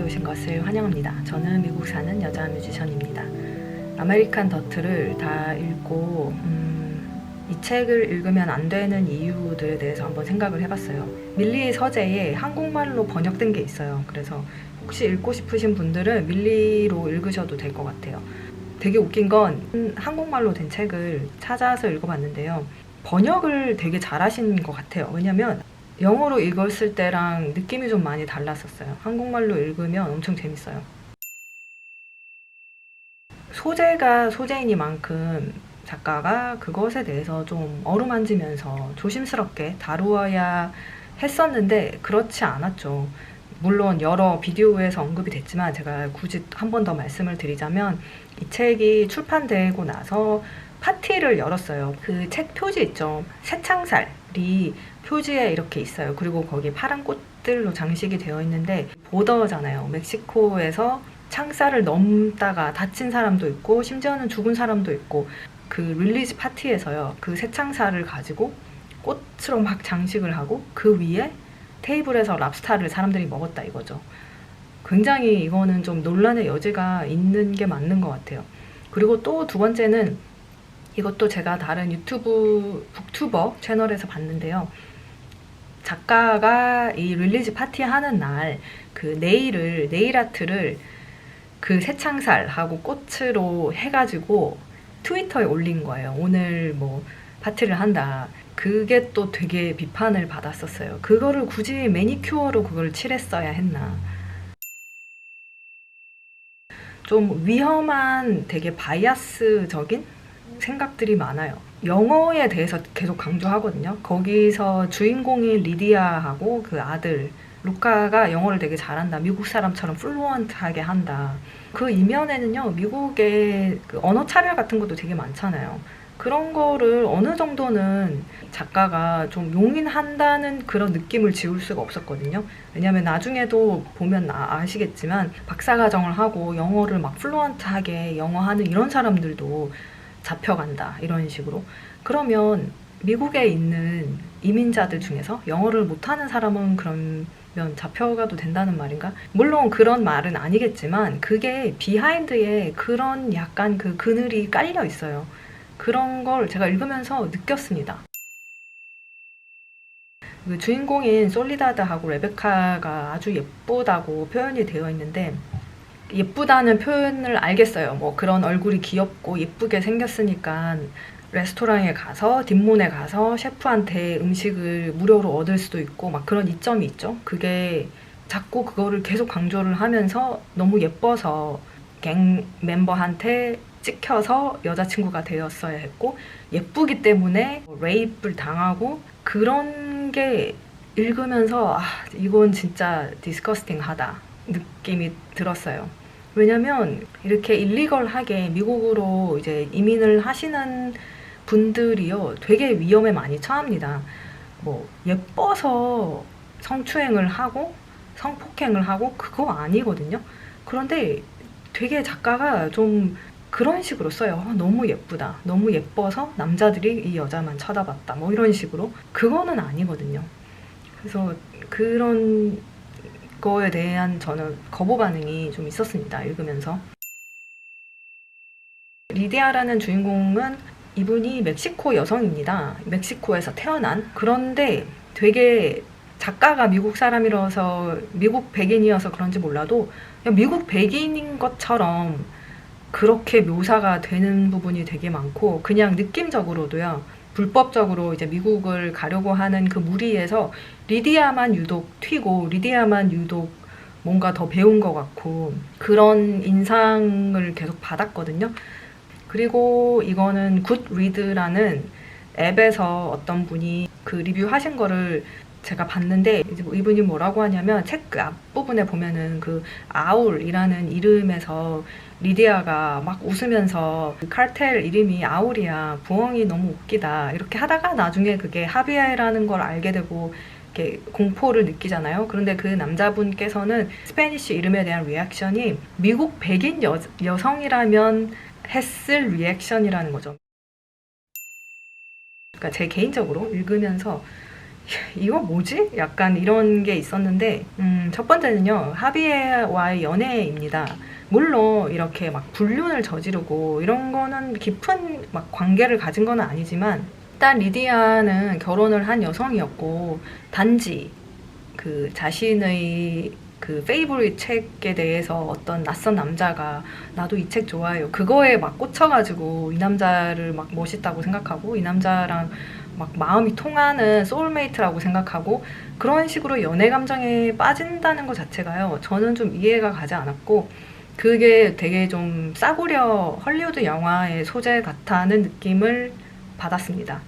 오신 것을 환영합니다. 저는 미국 사는 여자 뮤지션입니다. 아메리칸 더트를 다 읽고 이 책을 읽으면 안 되는 이유들에 대해서 한번 생각을 해봤어요. 밀리 서재에 한국말로 번역된 게 있어요. 그래서 혹시 읽고 싶으신 분들은 밀리로 읽으셔도 될 것 같아요. 되게 웃긴 건 한국말로 된 책을 찾아서 읽어봤는데요. 번역을 되게 잘하신 것 같아요. 왜냐면 영어로 읽었을 때랑 느낌이 좀 많이 달랐었어요. 한국말로 읽으면 엄청 재밌어요. 소재가 소재이니만큼 작가가 그것에 대해서 좀 어루만지면서 조심스럽게 다루어야 했었는데 그렇지 않았죠. 물론 여러 비디오에서 언급이 됐지만 제가 굳이 한 번 더 말씀을 드리자면 이 책이 출판되고 나서 파티를 열었어요. 그 책 표지 있죠. 새창살이 표지에 이렇게 있어요. 그리고 거기 파란 꽃들로 장식이 되어 있는데 보더잖아요. 멕시코에서 창살을 넘다가 다친 사람도 있고 심지어는 죽은 사람도 있고 그 릴리즈 파티에서요. 그 새창살을 가지고 꽃으로 막 장식을 하고 그 위에 테이블에서 랍스타를 사람들이 먹었다 이거죠. 굉장히 이거는 좀 논란의 여지가 있는 게 맞는 것 같아요. 그리고 또 두 번째는 이것도 제가 다른 유튜브 북튜버 채널에서 봤는데요. 작가가 이 릴리즈 파티 하는 날 그 네일 아트를 그 새창살하고 꽃으로 해가지고 트위터에 올린 거예요. 오늘 뭐 파티를 한다. 그게 또 되게 비판을 받았었어요. 그거를 굳이 매니큐어로 그걸 칠했어야 했나. 좀 위험한 되게 바이아스적인 생각들이 많아요. 영어에 대해서 계속 강조하거든요. 거기서 주인공인 리디아하고 그 아들 루카가 영어를 되게 잘한다. 미국 사람처럼 플루언트하게 한다. 그 이면에는요. 미국의 그 언어 차별 같은 것도 되게 많잖아요. 그런 거를 어느 정도는 작가가 좀 용인한다는 그런 느낌을 지울 수가 없었거든요. 왜냐면 나중에도 보면 아시겠지만 박사과정을 하고 영어를 막 플루언트하게 영어하는 이런 사람들도 잡혀간다 이런 식으로. 그러면 미국에 있는 이민자들 중에서 영어를 못하는 사람은 그러면 잡혀가도 된다는 말인가? 물론 그런 말은 아니겠지만 그게 비하인드에 그런 약간 그 그늘이 깔려 있어요. 그런 걸 제가 읽으면서 느꼈습니다. 그 주인공인 솔리다드하고 레베카가 아주 예쁘다고 표현이 되어 있는데 예쁘다는 표현을 알겠어요. 뭐 그런 얼굴이 귀엽고 예쁘게 생겼으니까 레스토랑에 가서 뒷문에 가서 셰프한테 음식을 무료로 얻을 수도 있고 막 그런 이점이 있죠. 그게 자꾸 그거를 계속 강조를 하면서 너무 예뻐서 갱 멤버한테 찍혀서 여자친구가 되었어야 했고 예쁘기 때문에 레이프를 당하고 그런 게 읽으면서 이건 진짜 디스커스팅하다 느낌이 들었어요. 왜냐면 이렇게 일리걸하게 미국으로 이제 이민을 하시는 분들이요 되게 위험에 많이 처합니다. 뭐 예뻐서 성추행을 하고 성폭행을 하고 그거 아니거든요. 그런데 되게 작가가 좀 그런 식으로 써요. 너무 예쁘다. 너무 예뻐서 남자들이 이 여자만 쳐다봤다. 뭐 이런 식으로. 그거는 아니거든요. 그래서 그런 거에 대한 저는 거부 반응이 좀 있었습니다. 읽으면서. 리디아라는 주인공은 이분이 멕시코 여성입니다. 멕시코에서 태어난. 그런데 되게 작가가 미국 사람이라서 미국 백인이어서 그런지 몰라도 그냥 미국 백인인 것처럼 그렇게 묘사가 되는 부분이 되게 많고 그냥 느낌적으로도요. 불법적으로 이제 미국을 가려고 하는 그 무리에서 리디아만 유독 튀고 리디아만 유독 뭔가 더 배운 것 같고 그런 인상을 계속 받았거든요. 그리고 이거는 굿리드라는 앱에서 어떤 분이 그 리뷰하신 거를 제가 봤는데 이분이 뭐라고 하냐면 책 앞부분에 보면은 그 아울이라는 이름에서 리디아가 막 웃으면서 그 칼텔 이름이 아울이야 부엉이 너무 웃기다 이렇게 하다가 나중에 그게 하비에라는 걸 알게 되고 이렇게 공포를 느끼잖아요. 그런데 그 남자분께서는 스페니쉬 이름에 대한 리액션이 미국 백인 여성이라면 했을 리액션이라는 거죠. 그러니까 제 개인적으로 읽으면서 이거 뭐지? 약간 이런 게 있었는데, 첫 번째는요, 하비에와의 연애입니다. 물론 이렇게 막 불륜을 저지르고 이런 거는 깊은 막 관계를 가진 건 아니지만, 일단 리디아는 결혼을 한 여성이었고, 단지 그 자신의 그 페이보릿 책에 대해서 어떤 낯선 남자가 나도 이 책 좋아해요, 그거에 막 꽂혀가지고 이 남자를 막 멋있다고 생각하고 이 남자랑 막 마음이 통하는 소울메이트라고 생각하고 그런 식으로 연애 감정에 빠진다는 것 자체가요, 저는 좀 이해가 가지 않았고, 그게 되게 좀 싸구려 헐리우드 영화의 소재 같다는 느낌을 받았습니다.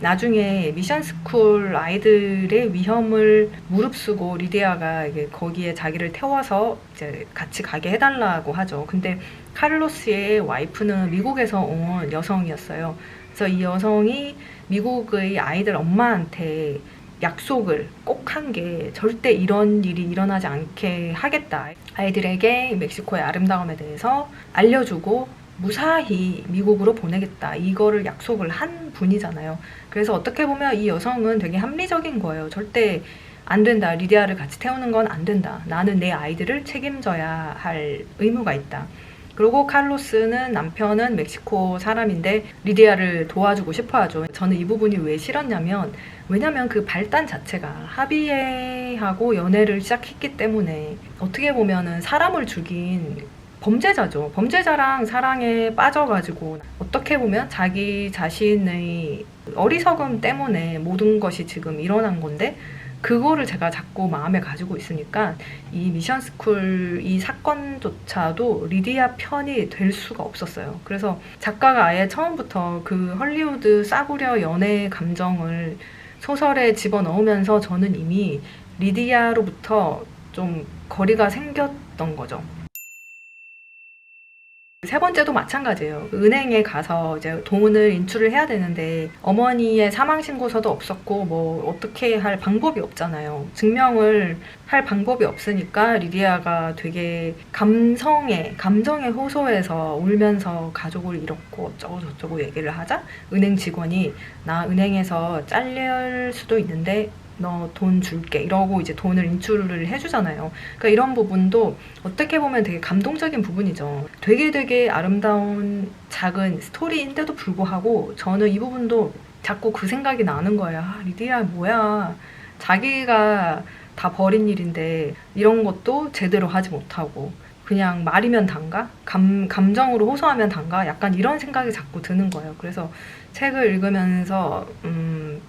나중에 미션스쿨 아이들의 위험을 무릅쓰고 리디아가 이게 거기에 자기를 태워서 이제 같이 가게 해달라고 하죠. 근데 카를로스의 와이프는 미국에서 온 여성이었어요. 그래서 이 여성이 미국의 아이들 엄마한테 약속을 꼭 한 게, 절대 이런 일이 일어나지 않게 하겠다, 아이들에게 멕시코의 아름다움에 대해서 알려주고 무사히 미국으로 보내겠다, 이거를 약속을 한 분이잖아요. 그래서 어떻게 보면 이 여성은 되게 합리적인 거예요. 절대 안 된다, 리디아를 같이 태우는 건 안 된다, 나는 내 아이들을 책임져야 할 의무가 있다. 그리고 칼로스는, 남편은 멕시코 사람인데 리디아를 도와주고 싶어 하죠. 저는 이 부분이 왜 싫었냐면, 왜냐면 그 발단 자체가 하비에하고 연애를 시작했기 때문에 어떻게 보면은 사람을 죽인 범죄자죠. 범죄자랑 사랑에 빠져가지고 어떻게 보면 자기 자신의 어리석음 때문에 모든 것이 지금 일어난 건데, 그거를 제가 자꾸 마음에 가지고 있으니까 이 미션스쿨 이 사건조차도 리디아 편이 될 수가 없었어요. 그래서 작가가 아예 처음부터 그 헐리우드 싸구려 연애 감정을 소설에 집어넣으면서 저는 이미 리디아로부터 좀 거리가 생겼던 거죠. 세 번째도 마찬가지예요. 은행에 가서 이제 돈을 인출을 해야 되는데 어머니의 사망 신고서도 없었고 뭐 어떻게 할 방법이 없잖아요. 증명을 할 방법이 없으니까 리디아가 되게 감정에 호소해서 울면서 가족을 잃었고 어쩌고 저쩌고 얘기를 하자, 은행 직원이 나 은행에서 잘릴 수도 있는데 너 돈 줄게 이러고 이제 돈을 인출을 해주잖아요. 그러니까 이런 부분도 어떻게 보면 되게 감동적인 부분이죠. 되게 아름다운 작은 스토리인데도 불구하고 저는 이 부분도 자꾸 그 생각이 나는 거예요. 아, 리디아 뭐야, 자기가 다 버린 일인데 이런 것도 제대로 하지 못하고 그냥 말이면 단가? 감정으로 호소하면 단가? 약간 이런 생각이 자꾸 드는 거예요. 그래서 책을 읽으면서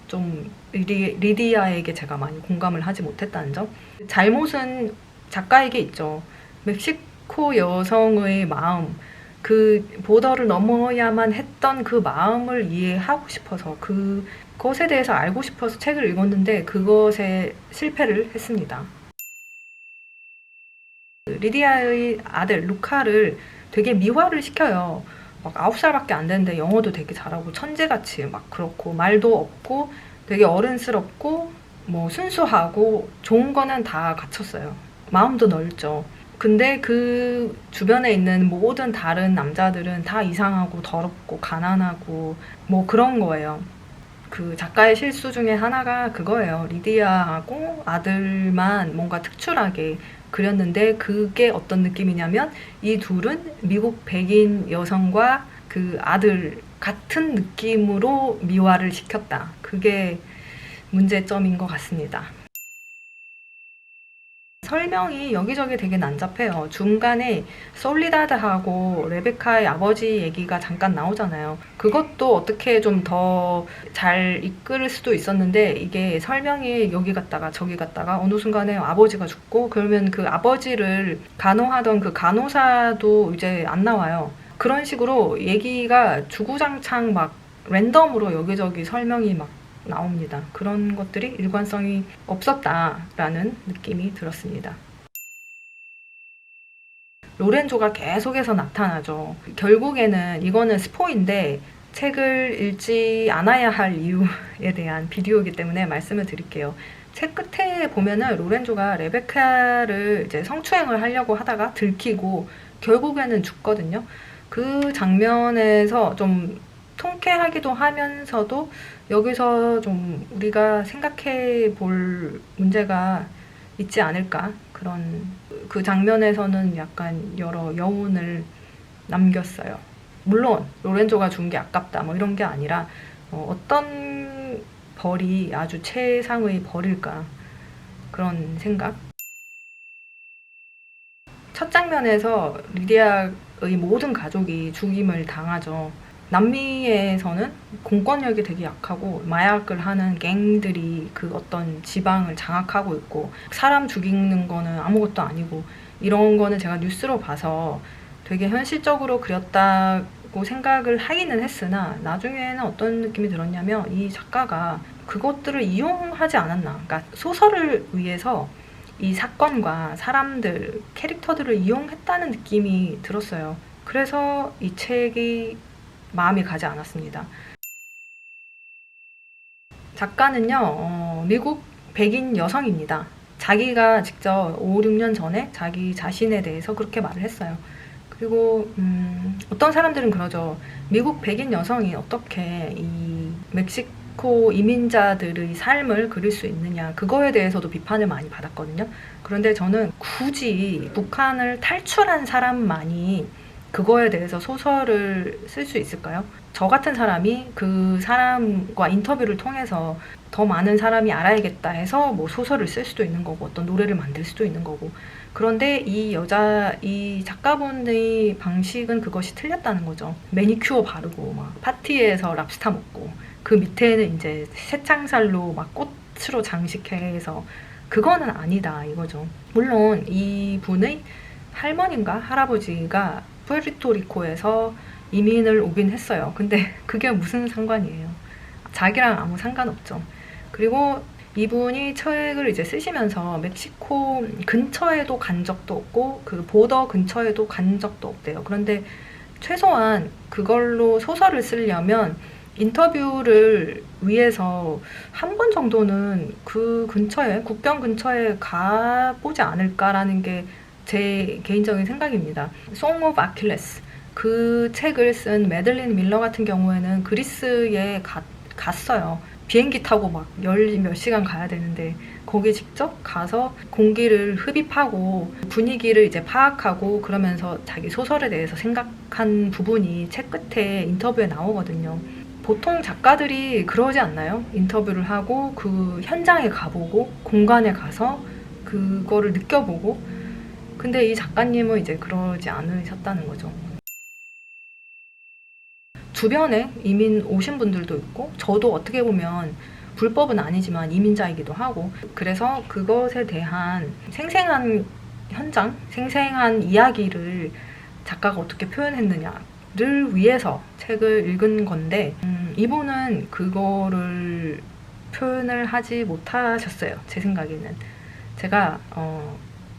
좀 리디아에게 제가 많이 공감을 하지 못했다는 점. 잘못은 작가에게 있죠. 멕시코 여성의 마음, 그 보더를 넘어야만 했던 그 마음을 이해하고 싶어서, 그것에 대해서 알고 싶어서 책을 읽었는데 그것에 실패를 했습니다. 리디아의 아들 루카를 되게 미화를 시켜요. 막 9살밖에 안 되는데 영어도 되게 잘하고 천재같이 막 그렇고 말도 없고 되게 어른스럽고 뭐 순수하고 좋은 거는 다 갖췄어요. 마음도 넓죠. 근데 그 주변에 있는 모든 다른 남자들은 다 이상하고 더럽고 가난하고 뭐 그런 거예요. 그 작가의 실수 중에 하나가 그거예요. 리디아하고 아들만 뭔가 특출하게 그렸는데 그게 어떤 느낌이냐면 이 둘은 미국 백인 여성과 그 아들 같은 느낌으로 미화를 시켰다. 그게 문제점인 것 같습니다. 설명이 여기저기 되게 난잡해요. 중간에 솔리다드하고 레베카의 아버지 얘기가 잠깐 나오잖아요. 그것도 어떻게 좀 더 잘 이끌 수도 있었는데 이게 설명이 여기 갔다가 저기 갔다가 어느 순간에 아버지가 죽고 그러면 그 아버지를 간호하던 그 간호사도 이제 안 나와요. 그런 식으로 얘기가 주구장창 막 랜덤으로 여기저기 설명이 막 나옵니다. 그런 것들이 일관성이 없었다라는 느낌이 들었습니다. 로렌조가 계속해서 나타나죠. 결국에는 이거는 스포인데 책을 읽지 않아야 할 이유에 대한 비디오이기 때문에 말씀을 드릴게요. 책 끝에 보면은 로렌조가 레베카를 이제 성추행을 하려고 하다가 들키고 결국에는 죽거든요. 그 장면에서 좀 통쾌하기도 하면서도 여기서 좀 우리가 생각해 볼 문제가 있지 않을까. 그 장면에서는 약간 여러 여운을 남겼어요. 물론 로렌조가 준 게 아깝다 뭐 이런 게 아니라 어떤 벌이 아주 최상의 벌일까, 그런 생각. 첫 장면에서 리디아의 모든 가족이 죽임을 당하죠. 남미에서는 공권력이 되게 약하고 마약을 하는 갱들이 그 어떤 지방을 장악하고 있고, 사람 죽이는 거는 아무것도 아니고, 이런 거는 제가 뉴스로 봐서 되게 현실적으로 그렸다고 생각을 하기는 했으나, 나중에는 어떤 느낌이 들었냐면 이 작가가 그것들을 이용하지 않았나. 그러니까 소설을 위해서 이 사건과 사람들, 캐릭터들을 이용했다는 느낌이 들었어요. 그래서 이 책이 마음이 가지 않았습니다. 작가는요, 미국 백인 여성입니다. 자기가 직접 5, 6년 전에 자기 자신에 대해서 그렇게 말을 했어요. 그리고 어떤 사람들은 그러죠. 미국 백인 여성이 어떻게 이 멕시코 이민자들의 삶을 그릴 수 있느냐. 그거에 대해서도 비판을 많이 받았거든요. 그런데 저는 굳이 북한을 탈출한 사람만이 그거에 대해서 소설을 쓸 수 있을까요? 저 같은 사람이 그 사람과 인터뷰를 통해서 더 많은 사람이 알아야겠다 해서 뭐 소설을 쓸 수도 있는 거고, 어떤 노래를 만들 수도 있는 거고. 그런데 이 작가분의 방식은 그것이 틀렸다는 거죠. 매니큐어 바르고 막 파티에서 랍스타 먹고, 그 밑에는 이제 새창살로 막 꽃으로 장식해서, 그거는 아니다 이거죠. 물론 이 분의 할머니인가 할아버지가 푸에르토리코에서 이민을 오긴 했어요. 근데 그게 무슨 상관이에요. 자기랑 아무 상관없죠. 그리고 이분이 책을 이제 쓰시면서 멕시코 근처에도 간 적도 없고 그 보더 근처에도 간 적도 없대요. 그런데 최소한 그걸로 소설을 쓰려면 인터뷰를 위해서 한 번 정도는 그 근처에, 국경 근처에 가보지 않을까라는 게 제 개인적인 생각입니다. Song of Achilles, 그 책을 쓴 매들린 밀러 같은 경우에는 그리스에 갔어요. 비행기 타고 막 몇 시간 가야 되는데 거기 직접 가서 공기를 흡입하고 분위기를 이제 파악하고 그러면서 자기 소설에 대해서 생각한 부분이 책 끝에 인터뷰에 나오거든요. 보통 작가들이 그러지 않나요? 인터뷰를 하고 그 현장에 가보고 공간에 가서 그거를 느껴보고. 근데 이 작가님은 이제 그러지 않으셨다는 거죠. 주변에 이민 오신 분들도 있고, 저도 어떻게 보면 불법은 아니지만 이민자이기도 하고, 그래서 그것에 대한 생생한 현장, 생생한 이야기를 작가가 어떻게 표현했느냐를 위해서 책을 읽은 건데, 이분은 그거를 표현을 하지 못하셨어요. 제 생각에는. 제가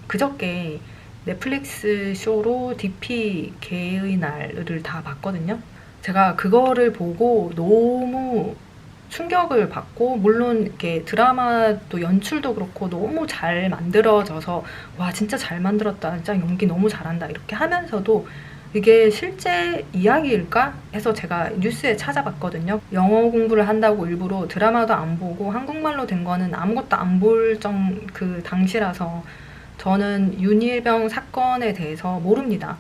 그저께 넷플릭스 쇼로 DP 개의 날을 다 봤거든요. 제가 그거를 보고 너무 충격을 받고, 물론 이렇게 드라마도 연출도 그렇고 너무 잘 만들어져서 와 진짜 잘 만들었다, 진짜 연기 너무 잘한다 이렇게 하면서도 이게 실제 이야기일까 해서 제가 뉴스에 찾아봤거든요. 영어 공부를 한다고 일부러 드라마도 안 보고 한국말로 된 거는 아무것도 안 볼 그 당시라서 저는 윤일병 사건에 대해서 모릅니다.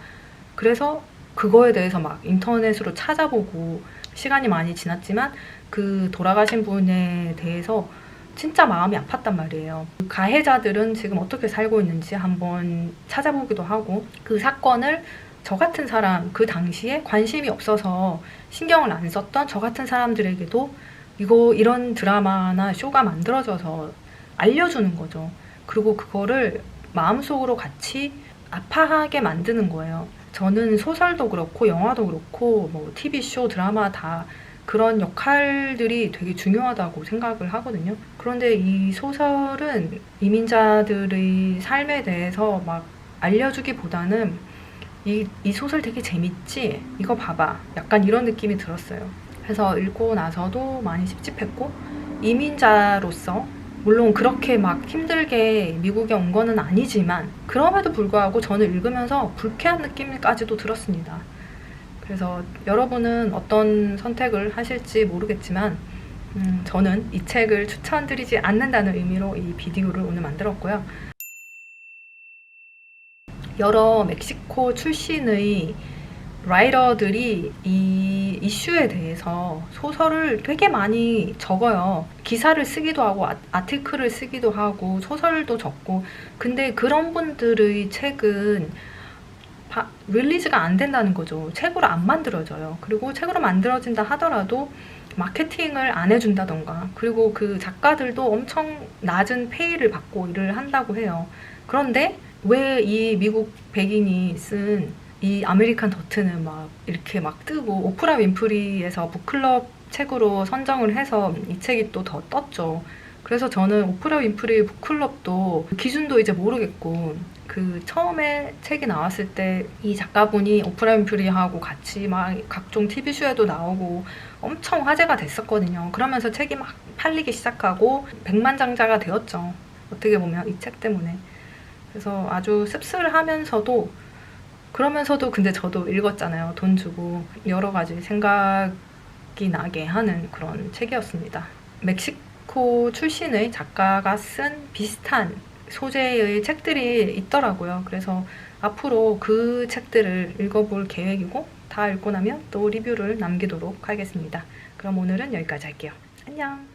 그래서 그거에 대해서 막 인터넷으로 찾아보고, 시간이 많이 지났지만 그 돌아가신 분에 대해서 진짜 마음이 아팠단 말이에요. 가해자들은 지금 어떻게 살고 있는지 한번 찾아보기도 하고, 그 사건을 저 같은 사람, 그 당시에 관심이 없어서 신경을 안 썼던 저 같은 사람들에게도 이런 드라마나 쇼가 만들어져서 알려주는 거죠. 그리고 그거를 마음속으로 같이 아파하게 만드는 거예요. 저는 소설도 그렇고 영화도 그렇고 뭐 TV쇼, 드라마 다 그런 역할들이 되게 중요하다고 생각을 하거든요. 그런데 이 소설은 이민자들의 삶에 대해서 막 알려주기보다는 이 소설 되게 재밌지? 이거 봐봐. 약간 이런 느낌이 들었어요. 그래서 읽고 나서도 많이 찝찝했고, 이민자로서 물론 그렇게 막 힘들게 미국에 온 거는 아니지만 그럼에도 불구하고 저는 읽으면서 불쾌한 느낌까지도 들었습니다. 그래서 여러분은 어떤 선택을 하실지 모르겠지만 저는 이 책을 추천드리지 않는다는 의미로 이 비디오를 오늘 만들었고요. 여러 멕시코 출신의 라이터들이 이 이슈에 대해서 소설을 되게 많이 적어요. 기사를 쓰기도 하고 아티클을 쓰기도 하고 소설도 적고. 근데 그런 분들의 책은 릴리즈가 안 된다는 거죠. 책으로 안 만들어져요. 그리고 책으로 만들어진다 하더라도 마케팅을 안 해준다던가, 그리고 그 작가들도 엄청 낮은 페이를 받고 일을 한다고 해요. 그런데 왜 이 미국 백인이 쓴 이 아메리칸 더트는 막 이렇게 막 뜨고, 오프라 윈프리에서 북클럽 책으로 선정을 해서 이 책이 또 더 떴죠. 그래서 저는 오프라 윈프리 북클럽도 기준도 이제 모르겠고, 그 처음에 책이 나왔을 때 이 작가분이 오프라 윈프리하고 같이 막 각종 TV쇼에도 나오고 엄청 화제가 됐었거든요. 그러면서 책이 막 팔리기 시작하고 백만장자가 되었죠. 어떻게 보면 이 책 때문에. 그래서 아주 씁쓸하면서도, 그러면서도 근데 저도 읽었잖아요. 돈 주고. 여러 가지 생각이 나게 하는 그런 책이었습니다. 멕시코 출신의 작가가 쓴 비슷한 소재의 책들이 있더라고요. 그래서 앞으로 그 책들을 읽어볼 계획이고, 다 읽고 나면 또 리뷰를 남기도록 하겠습니다. 그럼 오늘은 여기까지 할게요. 안녕!